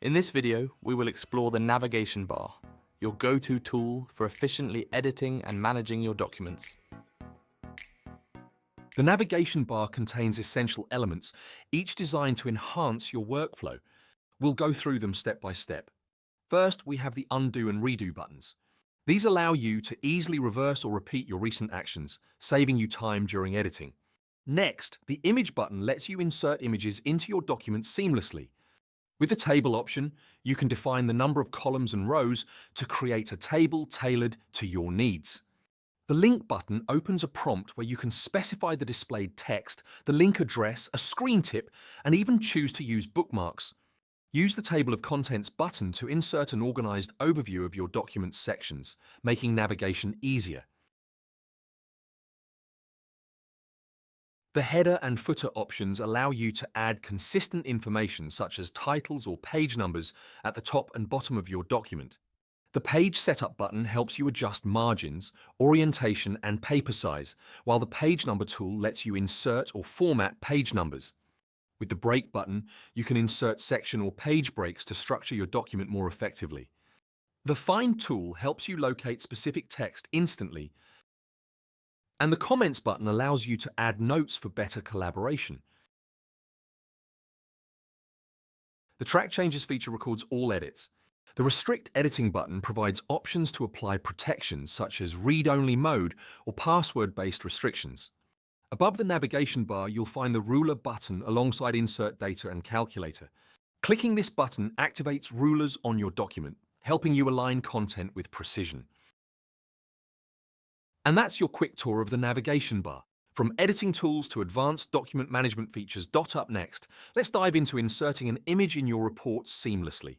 In this video, we will explore the navigation bar, your go-to tool for efficiently editing and managing your documents. The navigation bar contains essential elements, each designed to enhance your workflow. We'll go through them step by step. First, we have the undo and redo buttons. These allow you to easily reverse or repeat your recent actions, saving you time during editing. Next, the image button lets you insert images into your document seamlessly. With the table option, you can define the number of columns and rows to create a table tailored to your needs. The link button opens a prompt where you can specify the displayed text, the link address, a screen tip, and even choose to use bookmarks. Use the Table of Contents button to insert an organized overview of your document's sections, making navigation easier. The header and footer options allow you to add consistent information such as titles or page numbers at the top and bottom of your document. The Page Setup button helps you adjust margins, orientation, and paper size, while the Page Number tool lets you insert or format page numbers. With the Break button, you can insert section or page breaks to structure your document more effectively. The Find tool helps you locate specific text instantly, and the Comments button allows you to add notes for better collaboration. The Track Changes feature records all edits. The Restrict Editing button provides options to apply protections such as read-only mode or password-based restrictions. Above the navigation bar, you'll find the Ruler button alongside Insert Data and Calculator. Clicking this button activates rulers on your document, helping you align content with precision. And that's your quick tour of the navigation bar. From editing tools to advanced document management features. Up next, let's dive into inserting an image in your reports seamlessly.